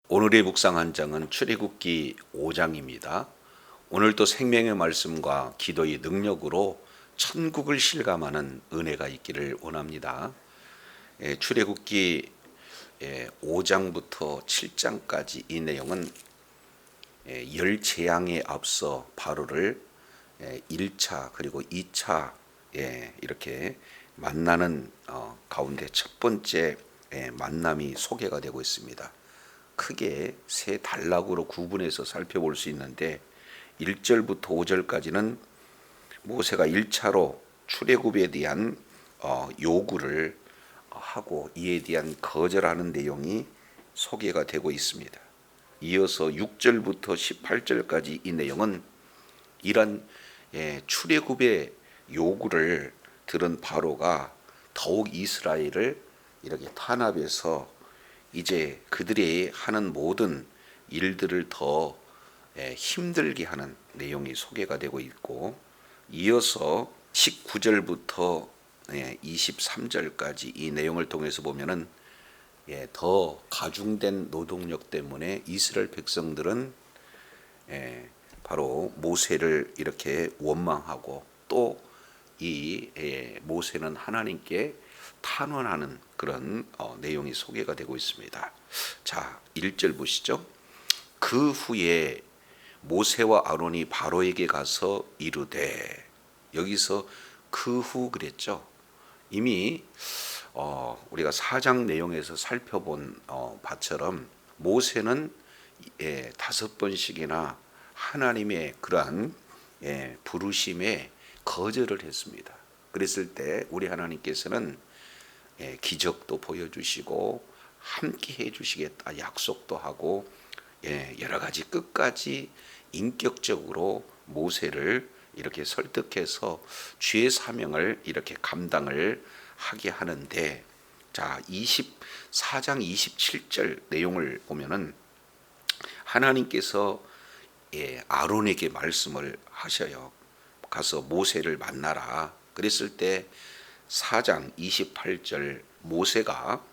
오늘의 묵상 한 장은 출애굽기 5장입니다. 오늘도 생명의 말씀과 기도의 능력으로 천국을 실감하는 은혜가 있기를 원합니다. 출애굽기 5장부터 7장까지 이 내용은 열 재앙에 앞서 바로를 1차 그리고 2차 이렇게 만나는 가운데 첫 번째 만남이 소개가 되고 있습니다. 크게 세 단락으로 구분해서 살펴볼 수 있는데 1절부터 5절까지는 모세가 1차로 출애굽에 대한 요구를 하고 이에 대한 거절하는 내용이 소개가 되고 있습니다. 이어서 6절부터 18절까지 이 내용은 이런 출애굽의 요구를 들은 바로가 더욱 이스라엘을 이렇게 탄압해서 이제 그들이 하는 모든 일들을 더 힘들게 하는 내용이 소개가 되고 있고, 이어서 19절부터 23절까지 이 내용을 통해서 보면은 더 가중된 노동력 때문에 이스라엘 백성들은 바로 모세를 이렇게 원망하고 또 이 모세는 하나님께 탄원하는 그런 내용이 소개가 되고 있습니다. 자, 1절 보시죠. 그 후에 모세와 아론이 바로에게 가서 이르되, 여기서 그 후 그랬죠. 이미 우리가 4장 내용에서 살펴본 바처럼 모세는 5번씩이나 하나님의 그러한 부르심에 거절을 했습니다. 그랬을 때 우리 하나님께서는 기적도 보여주시고 함께 해주시겠다 약속도 하고 여러 가지 끝까지 인격적으로 모세를 이렇게 설득해서 주의 사명을 이렇게 감당을 하게 하는데, 자 24장 27절 내용을 보면은 하나님께서 아론에게 말씀을 하셔요. 가서 모세를 만나라. 그랬을 때 4장 28절 모세가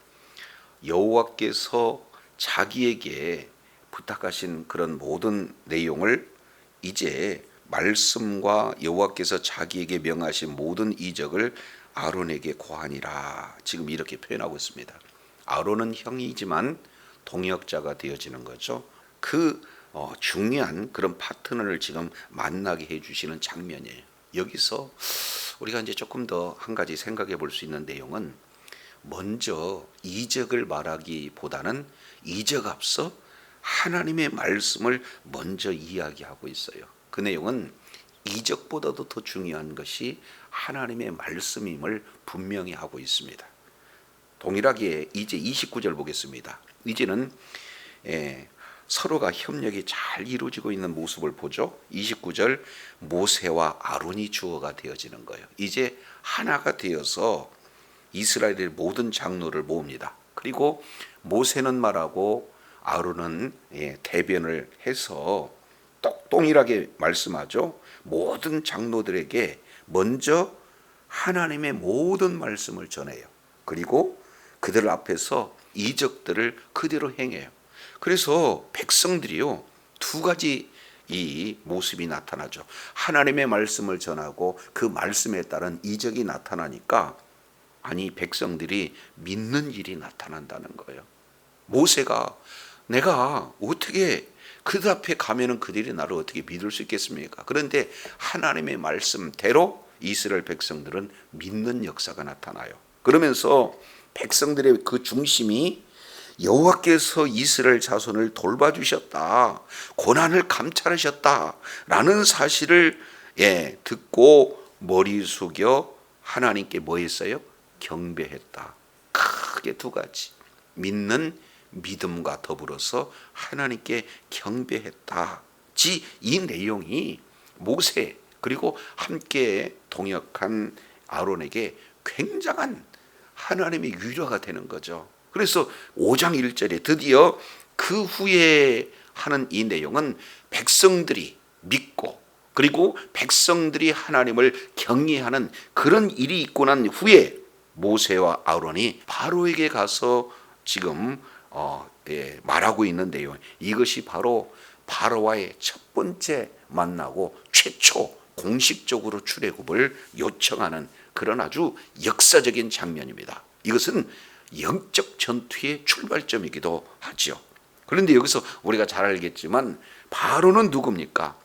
여호와께서 자기에게 부탁하신 그런 모든 내용을 이제 말씀과 여호와께서 자기에게 명하신 모든 이적을 아론에게 고하니라. 지금 이렇게 표현하고 있습니다. 아론은 형이지만 동역자가 되어지는 거죠. 그 중요한 그런 파트너를 지금 만나게 해주시는 장면이에요. 여기서 우리가 이제 조금 더 한 가지 생각해 볼 수 있는 내용은, 먼저 이적을 말하기보다는 이적 앞서 하나님의 말씀을 먼저 이야기하고 있어요. 그 내용은 이적보다도 더 중요한 것이 하나님의 말씀임을 분명히 하고 있습니다. 동일하게 이제 29절 보겠습니다. 이제는 서로가 협력이 잘 이루어지고 있는 모습을 보죠. 29절 모세와 아론이 주어가 되어지는 거예요. 이제 하나가 되어서 이스라엘의 모든 장로를 모읍니다. 그리고 모세는 말하고 아론은 대변을 해서 동일하게 말씀하죠. 모든 장로들에게 먼저 하나님의 모든 말씀을 전해요. 그리고 그들 앞에서 이적들을 그대로 행해요. 그래서 백성들이요, 두 가지 이 모습이 나타나죠. 하나님의 말씀을 전하고 그 말씀에 따른 이적이 나타나니까 백성들이 믿는 일이 나타난다는 거예요. 모세가 내가 어떻게 그들 앞에 가면은 그들이 나를 어떻게 믿을 수 있겠습니까? 그런데 하나님의 말씀대로 이스라엘 백성들은 믿는 역사가 나타나요. 그러면서 백성들의 그 중심이 여호와께서 이스라엘 자손을 돌봐주셨다, 고난을 감찰하셨다라는 사실을 듣고 머리 숙여 하나님께 뭐 했어요? 경배했다. 크게 두 가지, 믿는 믿음과 더불어서 하나님께 경배했다. 이 내용이 모세 그리고 함께 동역한 아론에게 굉장한 하나님의 위로가 되는 거죠. 그래서 5장 1절에 드디어 그 후에 하는 이 내용은 백성들이 믿고 그리고 백성들이 하나님을 경외하는 그런 일이 있고 난 후에 모세와 아론이 바로에게 가서 지금 말하고 있는 내용. 이것이 바로 바로와의 첫 번째 만나고 최초 공식적으로 출애굽을 요청하는 그런 아주 역사적인 장면입니다. 이것은 영적 전투의 출발점이기도 하죠. 그런데 여기서 우리가 잘 알겠지만 바로는 누굽니까?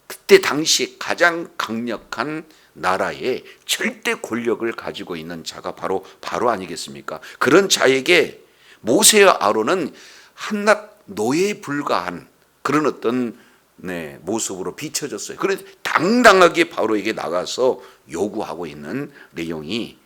그때 당시 가장 강력한 나라의 절대 권력을 가지고 있는 자가 바로 아니겠습니까? 그런 자에게 모세와 아론은 한낱 노예에 불과한 그런 어떤 모습으로 비춰졌어요. 그런데 당당하게 바로에게 나가서 요구하고 있는 내용이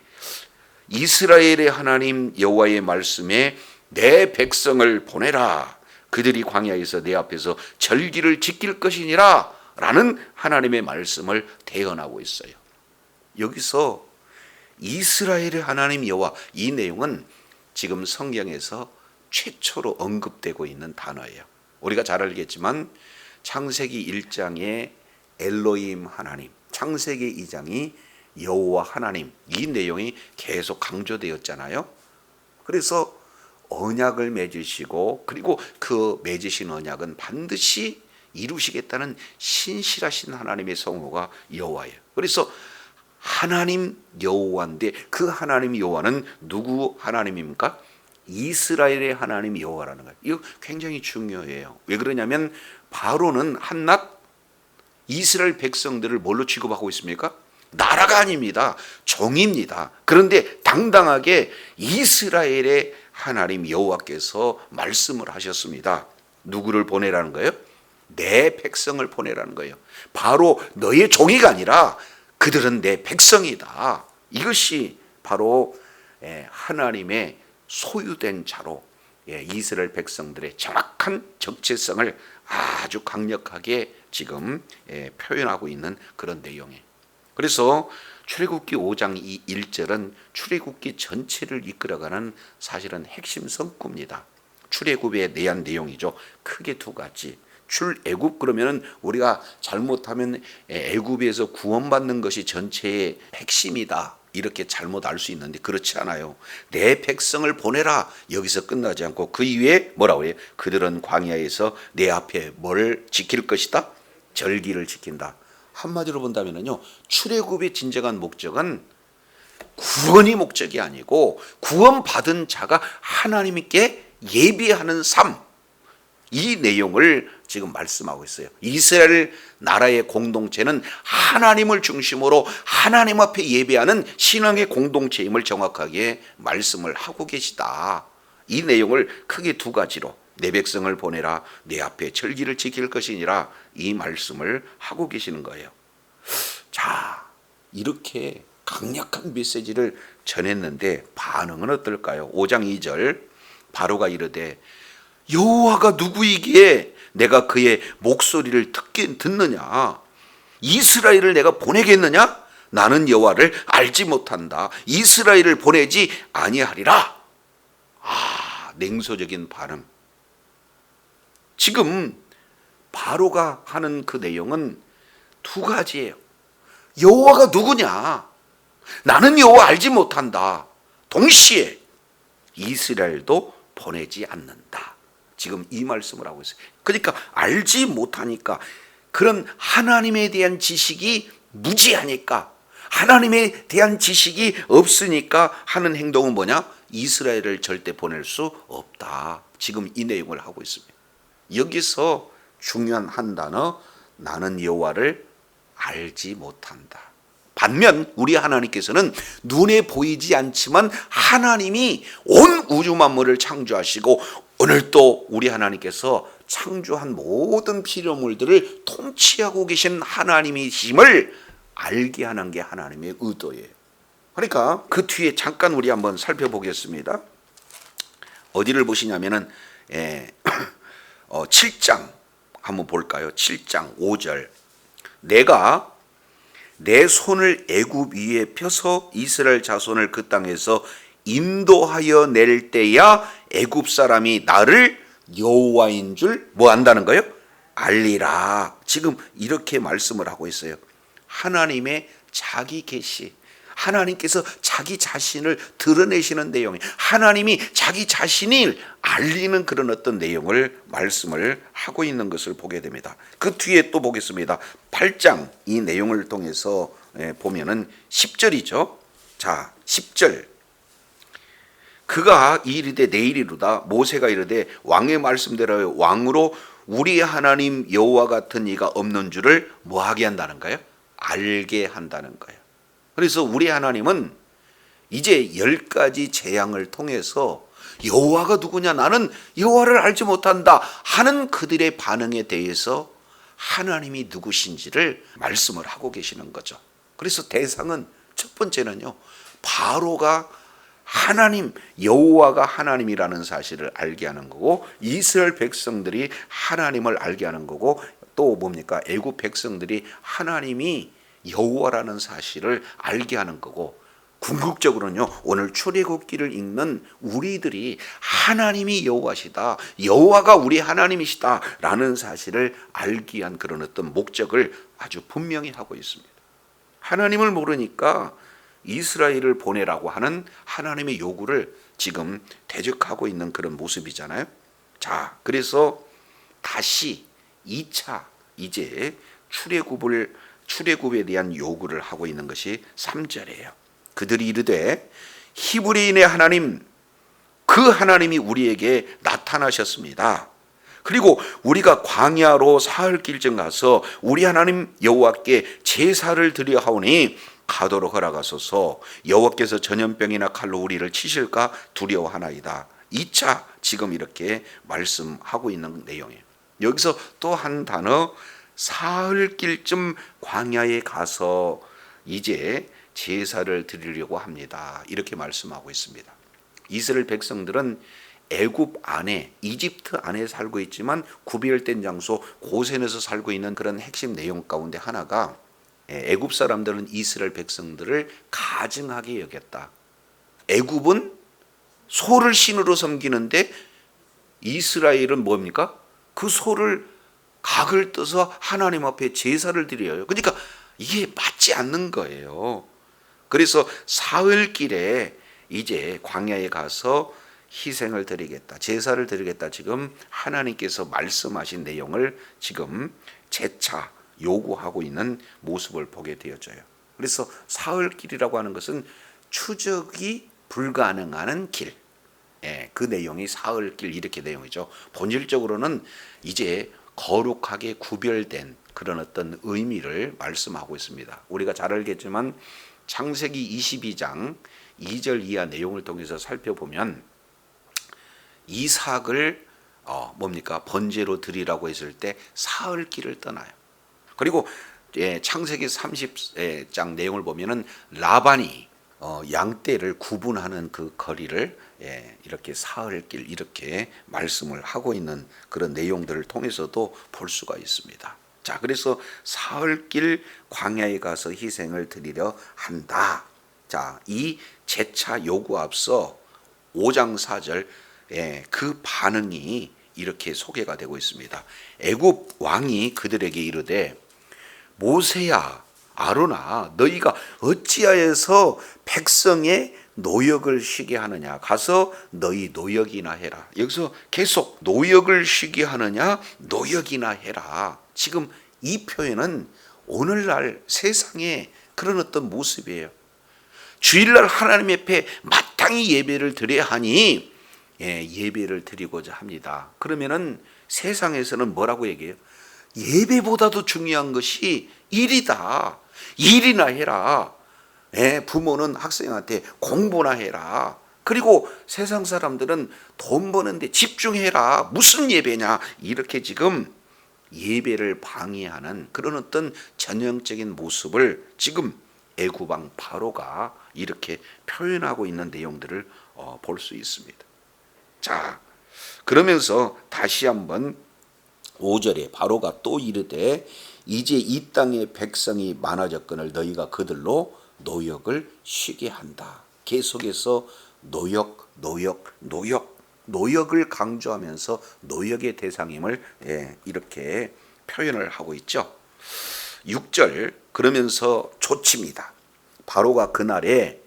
이스라엘의 하나님 여호와의 말씀에 내 백성을 보내라. 그들이 광야에서 내 앞에서 절기를 지킬 것이니라 라는 하나님의 말씀을 대언하고 있어요. 여기서 이스라엘의 하나님 여호와, 이 내용은 지금 성경에서 최초로 언급되고 있는 단어예요. 우리가 잘 알겠지만 창세기 1장에 엘로힘 하나님, 창세기 2장이 여호와 하나님, 이 내용이 계속 강조되었잖아요. 그래서 언약을 맺으시고 그리고 그 맺으신 언약은 반드시 이루시겠다는 신실하신 하나님의 성호가 여호와예요. 그래서 하나님 여호와인데 그 하나님 여호와는 누구 하나님입니까? 이스라엘의 하나님 여호와라는 거예요. 이거 굉장히 중요해요. 왜 그러냐면 바로는 한낱 이스라엘 백성들을 뭘로 취급하고 있습니까? 나라가 아닙니다. 종입니다. 그런데 당당하게 이스라엘의 하나님 여호와께서 말씀을 하셨습니다. 누구를 보내라는 거예요? 내 백성을 보내라는 거예요. 바로 너의 종이가 아니라 그들은 내 백성이다. 이것이 바로 하나님의 소유된 자로 이스라엘 백성들의 정확한 정체성을 아주 강력하게 지금 표현하고 있는 그런 내용이에요. 그래서 출애굽기 5장 1절은 출애굽기 전체를 이끌어가는 사실은 핵심 성구입니다. 출애굽에 대한 내용이죠. 크게 두 가지. 출애굽 그러면은 우리가 잘못하면 애굽에서 구원받는 것이 전체의 핵심이다, 이렇게 잘못 알 수 있는데 그렇지 않아요. 내 백성을 보내라, 여기서 끝나지 않고 그 이후에 뭐라고 해요? 그들은 광야에서 내 앞에 뭘 지킬 것이다? 절기를 지킨다. 한마디로 본다면요, 출애굽의 진정한 목적은 구원이 목적이 아니고 구원받은 자가 하나님께 예배하는 삶, 이 내용을 지금 말씀하고 있어요. 이스라엘 나라의 공동체는 하나님을 중심으로 하나님 앞에 예배하는 신앙의 공동체임을 정확하게 말씀을 하고 계시다. 이 내용을 크게 두 가지로, 내 백성을 보내라, 내 앞에 절기를 지킬 것이니라, 이 말씀을 하고 계시는 거예요. 자, 이렇게 강력한 메시지를 전했는데 반응은 어떨까요? 5장 2절 바로가 이르되 여호와가 누구이기에 내가 그의 목소리를 듣느냐? 이스라엘을 내가 보내겠느냐? 나는 여호와를 알지 못한다. 이스라엘을 보내지 아니하리라. 냉소적인 반응. 지금 바로가 하는 그 내용은 두 가지예요. 여호와가 누구냐? 나는 여호와 알지 못한다. 동시에 이스라엘도 보내지 않는다. 지금 이 말씀을 하고 있어요. 그러니까 알지 못하니까, 그런 하나님에 대한 지식이 무지하니까, 하나님에 대한 지식이 없으니까 하는 행동은 뭐냐? 이스라엘을 절대 보낼 수 없다. 지금 이 내용을 하고 있습니다. 여기서 중요한 한 단어, 나는 여호와를 알지 못한다. 반면 우리 하나님께서는 눈에 보이지 않지만 하나님이 온 우주 만물을 창조하시고 오늘 또 우리 하나님께서 창조한 모든 피조물들을 통치하고 계신 하나님이심을 알게 하는 게 하나님의 의도예요. 그러니까 그 뒤에 잠깐 우리 한번 살펴보겠습니다. 어디를 보시냐면은 7장 한번 볼까요? 7장 5절. 내가 내 손을 애굽 위에 펴서 이스라엘 자손을 그 땅에서 인도하여 낼 때야 애굽 사람이 나를 여호와인 줄 뭐 안다는 거예요? 알리라. 지금 이렇게 말씀을 하고 있어요. 하나님의 자기 계시, 하나님께서 자기 자신을 드러내시는 내용이, 하나님이 자기 자신을 알리는 그런 어떤 내용을 말씀을 하고 있는 것을 보게 됩니다. 그 뒤에 또 보겠습니다. 8장 이 내용을 통해서 보면은 10절이죠. 자, 10절. 그가 이르되 내일이로다. 모세가 이르되 왕의 말씀대로 왕으로 우리 하나님 여호와 같은 이가 없는 줄을 뭐하게 한다는 거예요? 알게 한다는 거예요. 그래서 우리 하나님은 이제 10가지 재앙을 통해서 여호와가 누구냐, 나는 여호와를 알지 못한다 하는 그들의 반응에 대해서 하나님이 누구신지를 말씀을 하고 계시는 거죠. 그래서 대상은 첫 번째는요, 바로가 하나님, 여호와가 하나님이라는 사실을 알게 하는 거고, 이스라엘 백성들이 하나님을 알게 하는 거고, 또 뭡니까? 애굽 백성들이 하나님이 여호와라는 사실을 알게 하는 거고, 궁극적으로는요, 오늘 출애굽기를 읽는 우리들이 하나님이 여호와시다, 여호와가 우리 하나님이시다 라는 사실을 알기 위한 그런 어떤 목적을 아주 분명히 하고 있습니다. 하나님을 모르니까 이스라엘을 보내라고 하는 하나님의 요구를 지금 대적하고 있는 그런 모습이잖아요. 자, 그래서 다시 2차 이제 출애굽에 대한 요구를 하고 있는 것이 3절이에요. 그들이 이르되 히브리인의 하나님, 그 하나님이 우리에게 나타나셨습니다. 그리고 우리가 광야로 사흘길쯤 가서 우리 하나님 여호와께 제사를 드려 하오니 가도록 허락하소서. 여호와께서 전염병이나 칼로 우리를 치실까 두려워하나이다. 2차 지금 이렇게 말씀하고 있는 내용이에요. 여기서 또 한 단어, 사흘길쯤 광야에 가서 이제 제사를 드리려고 합니다. 이렇게 말씀하고 있습니다. 이스라엘 백성들은 애굽 안에, 이집트 안에 살고 있지만 구별된 장소 고센에서 살고 있는 그런 핵심 내용 가운데 하나가, 애굽 사람들은 이스라엘 백성들을 가증하게 여겼다. 애굽은 소를 신으로 섬기는데 이스라엘은 뭡니까? 그 소를 각을 떠서 하나님 앞에 제사를 드려요. 그러니까 이게 맞지 않는 거예요. 그래서 사흘길에 이제 광야에 가서 희생을 드리겠다, 제사를 드리겠다, 지금 하나님께서 말씀하신 내용을 지금 재차 요구하고 있는 모습을 보게 되어져요. 그래서 사흘길이라고 하는 것은 추적이 불가능한 길, 그 내용이 사흘길 이렇게 내용이죠. 본질적으로는 이제 거룩하게 구별된 그런 어떤 의미를 말씀하고 있습니다. 우리가 잘 알겠지만 창세기 22장 2절 이하 내용을 통해서 살펴보면 이삭을 뭡니까? 번제로 드리라고 했을 때 사흘길을 떠나요. 그리고 창세기 30장 내용을 보면은 라반이 양떼를 구분하는 그 거리를 이렇게 사흘길 이렇게 말씀을 하고 있는 그런 내용들을 통해서도 볼 수가 있습니다. 자, 그래서 사흘길 광야에 가서 희생을 드리려 한다. 자, 이 재차 요구 앞서 5장 4절 그 반응이 이렇게 소개가 되고 있습니다. 애굽 왕이 그들에게 이르되 모세야, 아론아, 너희가 어찌하여서 백성의 노역을 쉬게 하느냐? 가서 너희 노역이나 해라. 여기서 계속 노역을 쉬게 하느냐, 노역이나 해라. 지금 이 표현은 오늘날 세상의 그런 어떤 모습이에요. 주일날 하나님 앞에 마땅히 예배를 드려야 하니 예배를 드리고자 합니다. 그러면은 세상에서는 뭐라고 얘기해요? 예배보다도 중요한 것이 일이다. 일이나 해라. 부모는 학생한테 공부나 해라. 그리고 세상 사람들은 돈 버는데 집중해라. 무슨 예배냐? 이렇게 지금 예배를 방해하는 그런 어떤 전형적인 모습을 지금 애굽 왕 바로가 이렇게 표현하고 있는 내용들을 볼 수 있습니다. 자, 그러면서 다시 한번 5절에 바로가 또 이르되 이제 이 땅의 백성이 많아졌거늘 너희가 그들로 노역을 쉬게 한다. 계속해서 노역을 강조하면서 노역의 대상임을 이렇게 표현을 하고 있죠. 6절 그러면서 조칩니다. 바로가 그날에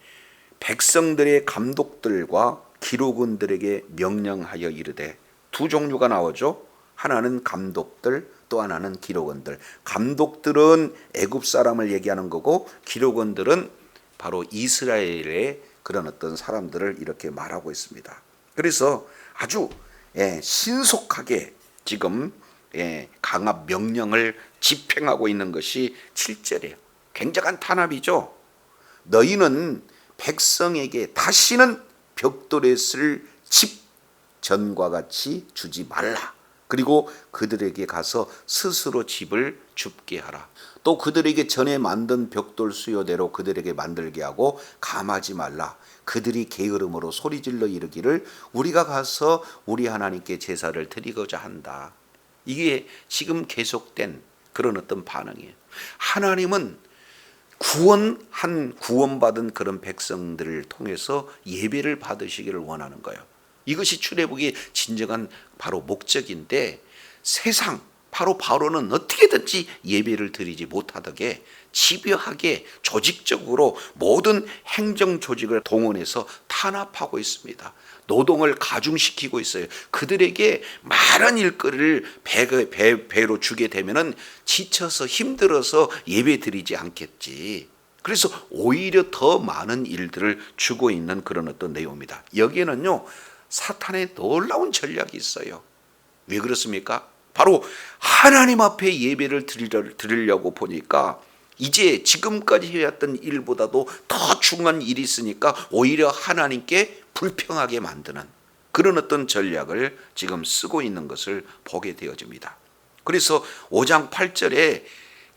백성들의 감독들과 기록원들에게 명령하여 이르되, 두 종류가 나오죠. 하나는 감독들, 또 하나는 기록원들. 감독들은 애굽 사람을 얘기하는 거고, 기록원들은 바로 이스라엘의 그런 어떤 사람들을 이렇게 말하고 있습니다. 그래서 아주 신속하게 지금 강압 명령을 집행하고 있는 것이 7절이에요. 굉장한 탄압이죠. 너희는 백성에게 다시는 벽돌에 쓸 집 전과 같이 주지 말라. 그리고 그들에게 가서 스스로 집을 줍게 하라. 또 그들에게 전에 만든 벽돌 수요대로 그들에게 만들게 하고 감하지 말라. 그들이 게으름으로 소리질러 이르기를 우리가 가서 우리 하나님께 제사를 드리고자 한다. 이게 지금 계속된 그런 어떤 반응이에요. 하나님은 구원받은 그런 백성들을 통해서 예배를 받으시기를 원하는 거예요. 이것이 출애굽의 진정한 바로 목적인데, 세상 바로는 어떻게든지 예배를 드리지 못하게 집요하게 조직적으로 모든 행정 조직을 동원해서 탄압하고 있습니다. 노동을 가중시키고 있어요. 그들에게 많은 일거리를 배로 주게 되면은 지쳐서 힘들어서 예배 드리지 않겠지. 그래서 오히려 더 많은 일들을 주고 있는 그런 어떤 내용입니다. 여기에는요, 사탄의 놀라운 전략이 있어요. 왜 그렇습니까? 바로 하나님 앞에 예배를 드리려고 보니까 이제 지금까지 해왔던 일보다도 더 중요한 일이 있으니까 오히려 하나님께 불평하게 만드는 그런 어떤 전략을 지금 쓰고 있는 것을 보게 되어집니다. 그래서 5장 8절에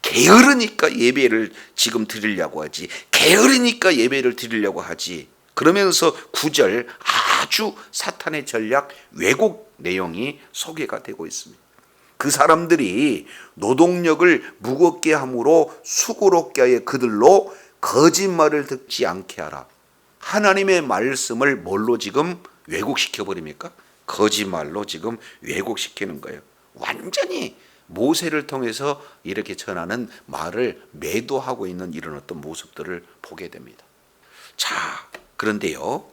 게으르니까 예배를 지금 드리려고 하지, 게으르니까 예배를 드리려고 하지, 그러면서 9절 아주 사탄의 전략 왜곡 내용이 소개가 되고 있습니다. 그 사람들이 노동력을 무겁게 함으로 수고롭게 하여 그들로 거짓말을 듣지 않게 하라. 하나님의 말씀을 뭘로 지금 왜곡시켜 버립니까? 거짓말로 지금 왜곡시키는 거예요. 완전히 모세를 통해서 이렇게 전하는 말을 매도하고 있는 이런 어떤 모습들을 보게 됩니다. 자, 그런데요,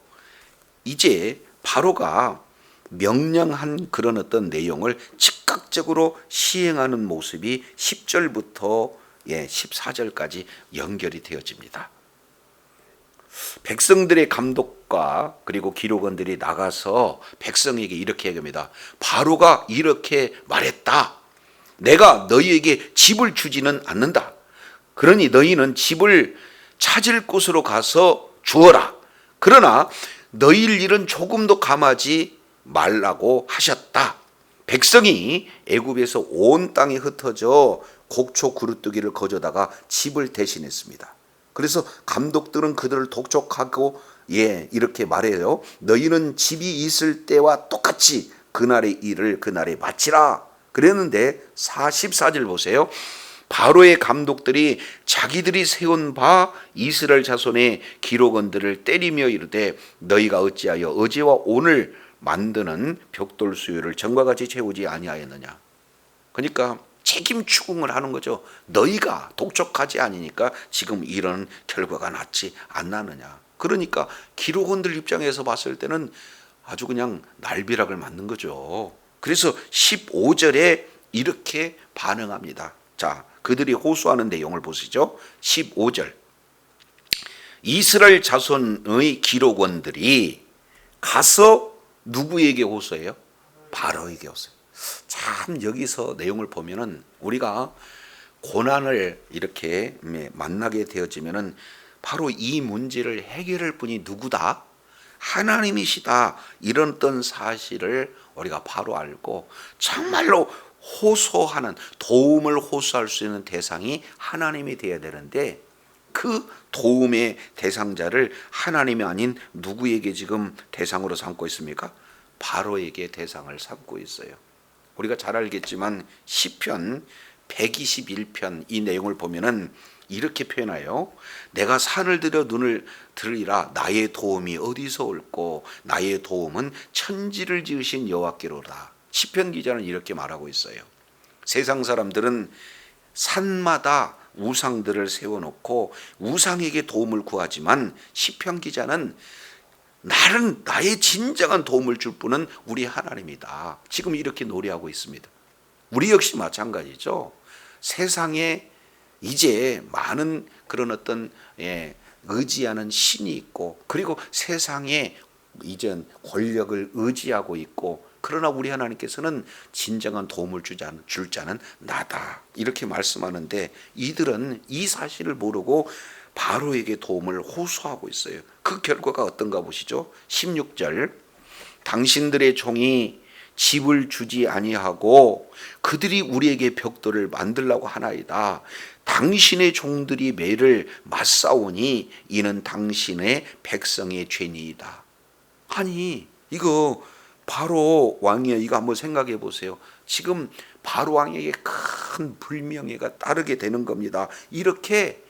이제 바로가 명령한 그런 어떤 내용을 즉각적으로 시행하는 모습이 10절부터 14절까지 연결이 되어집니다. 백성들의 감독과 그리고 기록원들이 나가서 백성에게 이렇게 얘기합니다. 바로가 이렇게 말했다. 내가 너희에게 집을 주지는 않는다. 그러니 너희는 집을 찾을 곳으로 가서 주어라. 그러나 너희의 일은 조금도 감하지 말라고 하셨다. 백성이 애굽에서 온 땅에 흩어져 곡초 그루뜨기를 거저다가 집을 대신했습니다. 그래서 감독들은 그들을 독촉하고 이렇게 말해요. 너희는 집이 있을 때와 똑같이 그날의 일을 그날에 마치라. 그랬는데 14절 보세요. 바로의 감독들이 자기들이 세운 바 이스라엘 자손의 기록원들을 때리며 이르되 너희가 어찌하여 어제와 오늘 만드는 벽돌 수요를 전과 같이 채우지 아니하였느냐. 그러니까 책임 추궁을 하는 거죠. 너희가 독촉하지 않으니까 지금 이런 결과가 났지 않나느냐. 그러니까 기록원들 입장에서 봤을 때는 아주 그냥 날벼락을 맞는 거죠. 그래서 15절에 이렇게 반응합니다. 자, 그들이 호소하는 내용을 보시죠. 15절. 이스라엘 자손의 기록원들이 가서 누구에게 호소해요? 바로에게 호소해요. 참 여기서 내용을 보면은 우리가 고난을 이렇게 만나게 되어지면은 바로 이 문제를 해결할 분이 누구다? 하나님이시다. 이런 어떤 사실을 우리가 바로 알고 정말로 호소하는, 도움을 호소할 수 있는 대상이 하나님이 되어야 되는데 그 도움의 대상자를 하나님이 아닌 누구에게 지금 대상으로 삼고 있습니까? 바로에게 대상을 삼고 있어요. 우리가 잘 알겠지만 시편 121편 이 내용을 보면은 이렇게 표현해요. 내가 산을 들여 눈을 들으리라. 나의 도움이 어디서 올꼬? 나의 도움은 천지를 지으신 여호와께로다. 시편 기자는 이렇게 말하고 있어요. 세상 사람들은 산마다 우상들을 세워놓고 우상에게 도움을 구하지만 시편 기자는 나의 진정한 도움을 줄 분은 우리 하나님이다. 지금 이렇게 노래하고 있습니다. 우리 역시 마찬가지죠. 세상에 이제 많은 그런 어떤 의지하는 신이 있고, 그리고 세상에 이젠 권력을 의지하고 있고, 그러나 우리 하나님께서는 진정한 도움을 줄 자는 나다, 이렇게 말씀하는데, 이들은 이 사실을 모르고 바로에게 도움을 호소하고 있어요. 그 결과가 어떤가 보시죠. 16절, 당신들의 종이 집을 주지 아니하고 그들이 우리에게 벽돌을 만들라고 하나이다. 당신의 종들이 매를 맞사오니 이는 당신의 백성의 죄니이다. 아니, 이거 바로 왕이야. 이거 한번 생각해 보세요. 지금 바로 왕에게 큰 불명예가 따르게 되는 겁니다. 이렇게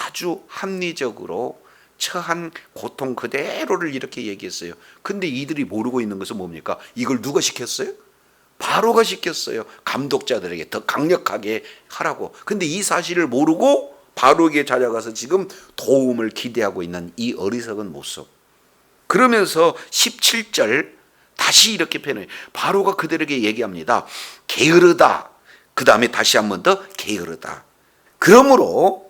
아주 합리적으로 처한 고통 그대로를 이렇게 얘기했어요. 근데 이들이 모르고 있는 것은 뭡니까? 이걸 누가 시켰어요? 바로가 시켰어요. 감독자들에게 더 강력하게 하라고. 근데 이 사실을 모르고 바로에게 찾아가서 지금 도움을 기대하고 있는 이 어리석은 모습. 그러면서 17절 다시 이렇게 표현해요. 바로가 그들에게 얘기합니다. 게으르다. 그 다음에 다시 한 번 더 게으르다. 그러므로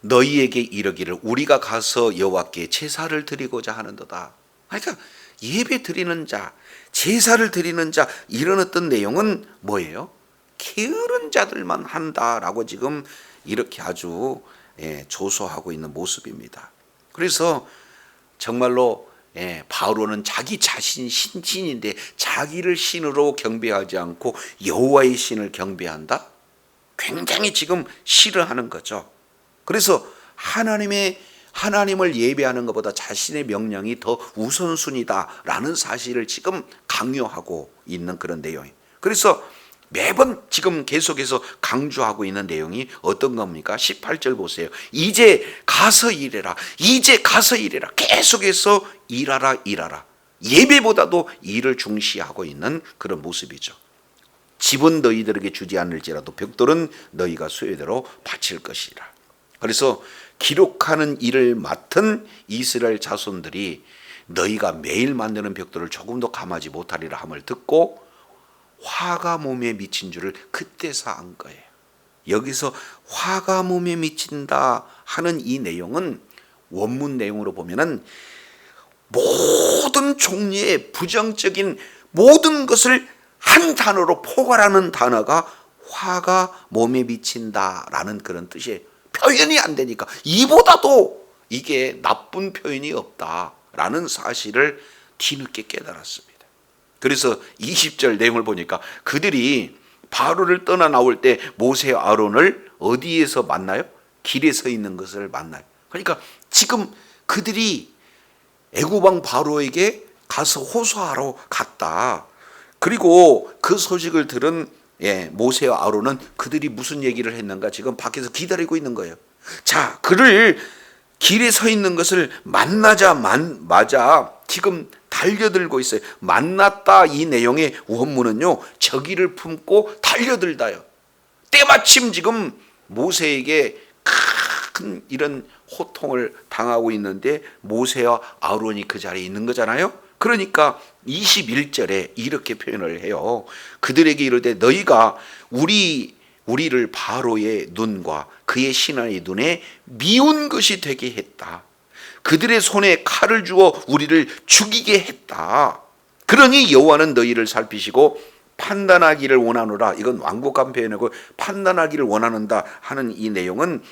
너희에게 이르기를 우리가 가서 여호와께 제사를 드리고자 하는도다. 그러니까 예배 드리는 자, 제사를 드리는 자, 이런 어떤 내용은 뭐예요? 게으른 자들만 한다라고 지금 이렇게 아주 조소하고 있는 모습입니다. 그래서 정말로 바로는 자기 자신이 신인데 자기를 신으로 경배하지 않고 여호와의 신을 경배한다? 굉장히 지금 싫어하는 거죠. 그래서 하나님을 예배하는 것보다 자신의 명령이 더 우선순위다라는 사실을 지금 강요하고 있는 그런 내용이에요. 그래서 매번 지금 계속해서 강조하고 있는 내용이 어떤 겁니까? 18절 보세요. 이제 가서 일해라. 이제 가서 일해라. 계속해서 일하라. 예배보다도 일을 중시하고 있는 그런 모습이죠. 집은 너희들에게 주지 않을지라도 벽돌은 너희가 수요대로 바칠 것이라. 그래서 기록하는 일을 맡은 이스라엘 자손들이 너희가 매일 만드는 벽돌을 조금도 감하지 못하리라 함을 듣고 화가 몸에 미친 줄을 그때서 안 거예요. 여기서 화가 몸에 미친다 하는 이 내용은 원문 내용으로 보면은 모든 종류의 부정적인 모든 것을 한 단어로 포괄하는 단어가 화가 몸에 미친다라는 그런 뜻이에요. 표현이 안 되니까 이보다도 이게 나쁜 표현이 없다라는 사실을 뒤늦게 깨달았습니다. 그래서 20절 내용을 보니까 그들이 바로를 떠나 나올 때 모세와 아론을 어디에서 만나요? 길에 서 있는 것을 만나요. 그러니까 지금 그들이 애굽 왕 바로에게 가서 호소하러 갔다. 그리고 그 소식을 들은 모세와 아론은 그들이 무슨 얘기를 했는가 지금 밖에서 기다리고 있는 거예요. 자, 그를 길에 서 있는 것을 만나자마자 지금 달려들고 있어요. 만났다 이 내용의 원문은요, 저기를 품고 달려들다요. 때마침 지금 모세에게 큰 이런 호통을 당하고 있는데 모세와 아론이 그 자리에 있는 거잖아요. 그러니까 21절에 이렇게 표현을 해요. 그들에게 이르되 너희가 우리를 바로의 눈과 그의 신하의 눈에 미운 것이 되게 했다. 그들의 손에 칼을 주어 우리를 죽이게 했다. 그러니 여호와는 너희를 살피시고 판단하기를 원하노라. 이건 완곡한 표현이고 판단하기를 원하는다 하는 이 내용은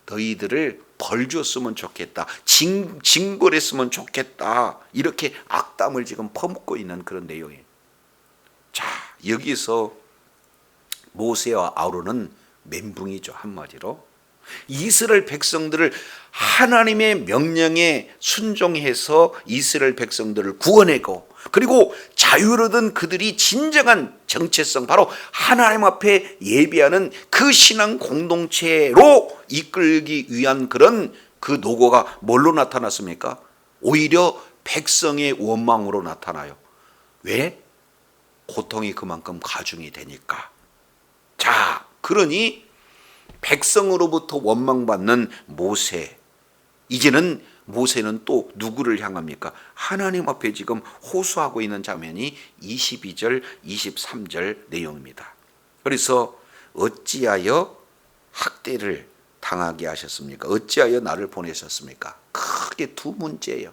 너희들을 벌 줬으면 좋겠다. 징벌했으면 좋겠다. 이렇게 악담을 지금 퍼붓고 있는 그런 내용이에요. 자, 여기서 모세와 아론은 멘붕이죠. 한마디로. 이스라엘 백성들을 하나님의 명령에 순종해서 이스라엘 백성들을 구원하고 그리고 자유를 얻은 그들이 진정한 정체성, 바로 하나님 앞에 예배하는 그 신앙 공동체로 이끌기 위한 그런 그 노고가 뭘로 나타났습니까? 오히려 백성의 원망으로 나타나요. 왜? 고통이 그만큼 가중이 되니까. 자, 그러니 백성으로부터 원망받는 모세. 이제는 모세는 또 누구를 향합니까? 하나님 앞에 지금 호소하고 있는 장면이 22절, 23절 내용입니다. 그래서 어찌하여 학대를 당하게 하셨습니까? 어찌하여 나를 보내셨습니까? 크게 두 문제예요.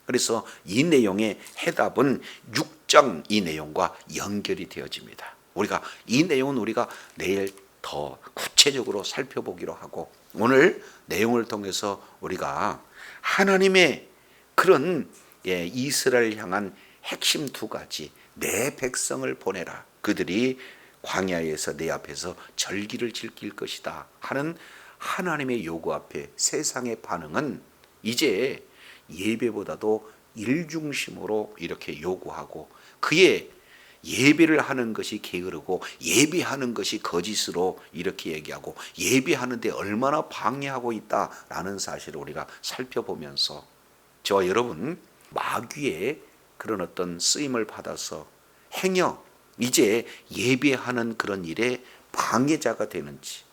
그래서 이 내용의 해답은 6장 이 내용과 연결이 되어집니다. 우리가 이 내용은 우리가 내일 더 구체적으로 살펴보기로 하고, 오늘 내용을 통해서 우리가 하나님의 그런 이스라엘 향한 핵심 두 가지, 내 백성을 보내라, 그들이 광야에서 내 앞에서 절기를 지킬 것이다 하는 하나님의 요구 앞에 세상의 반응은 이제 예배보다도 일 중심으로 이렇게 요구하고, 그의 예배를 하는 것이 게으르고 예배하는 것이 거짓으로 이렇게 얘기하고, 예배하는데 얼마나 방해하고 있다라는 사실을 우리가 살펴보면서, 저와 여러분 마귀의 그런 어떤 쓰임을 받아서 행여 이제 예배하는 그런 일에 방해자가 되는지,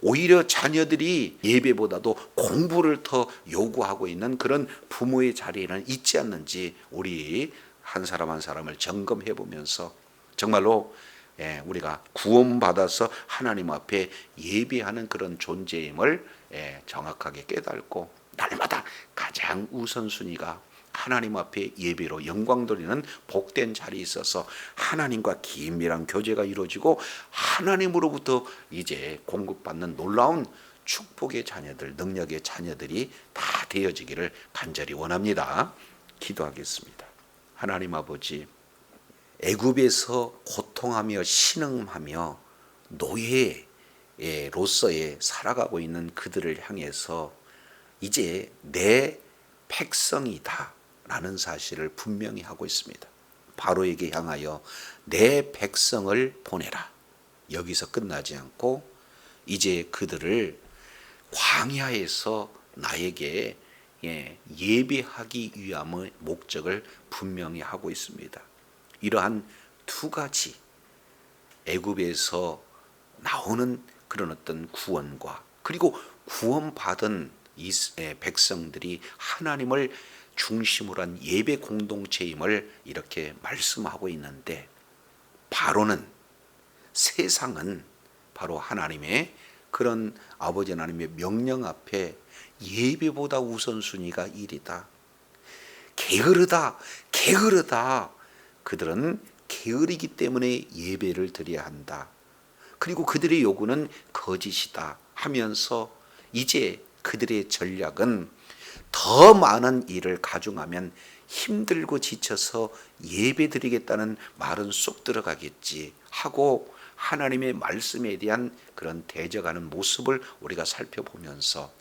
오히려 자녀들이 예배보다도 공부를 더 요구하고 있는 그런 부모의 자리에는 있지 않는지 우리 한 사람 한 사람을 점검해 보면서 정말로 우리가 구원받아서 하나님 앞에 예배하는 그런 존재임을 정확하게 깨닫고, 날마다 가장 우선순위가 하나님 앞에 예배로 영광 돌리는 복된 자리에 있어서 하나님과 긴밀한 교제가 이루어지고 하나님으로부터 이제 공급받는 놀라운 축복의 자녀들, 능력의 자녀들이 다 되어지기를 간절히 원합니다. 기도하겠습니다. 하나님 아버지, 애굽에서 고통하며 신음하며 노예로서의 살아가고 있는 그들을 향해서 이제 내 백성이다 라는 사실을 분명히 하고 있습니다. 바로에게 향하여 내 백성을 보내라. 여기서 끝나지 않고 이제 그들을 광야에서 나에게 예배하기 위함의 목적을 분명히 하고 있습니다. 이러한 두 가지, 애굽에서 나오는 그런 어떤 구원과, 그리고 구원받은 이 백성들이 하나님을 중심으로 한 예배 공동체임을 이렇게 말씀하고 있는데, 바로는, 세상은 바로 하나님의 그런 아버지 하나님의 명령 앞에 예배보다 우선순위가 1이다. 게으르다. 그들은 게으르기 때문에 예배를 드려야 한다. 그리고 그들의 요구는 거짓이다 하면서 이제 그들의 전략은 더 많은 일을 가중하면 힘들고 지쳐서 예배 드리겠다는 말은 쏙 들어가겠지 하고 하나님의 말씀에 대한 그런 대적하는 모습을 우리가 살펴보면서,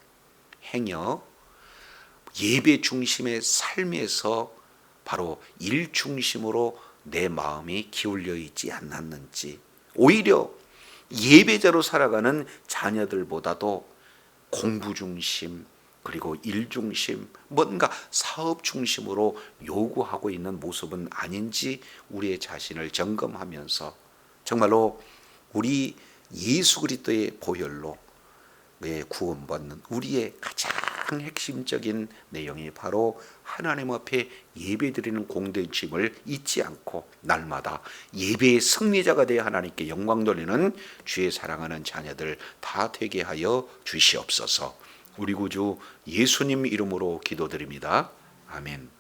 행여 예배 중심의 삶에서 바로 일 중심으로 내 마음이 기울여 있지 않았는지, 오히려 예배자로 살아가는 자녀들보다도 공부 중심, 그리고 일 중심, 뭔가 사업 중심으로 요구하고 있는 모습은 아닌지 우리의 자신을 점검하면서 정말로 우리 예수 그리스도의 보혈로 구원받는 우리의 가장 핵심적인 내용이 바로 하나님 앞에 예배드리는 공동체임을 잊지 않고 날마다 예배의 승리자가 되어 하나님께 영광 돌리는 주의 사랑하는 자녀들 다 되게 하여 주시옵소서. 우리 구주 예수님 이름으로 기도드립니다. 아멘.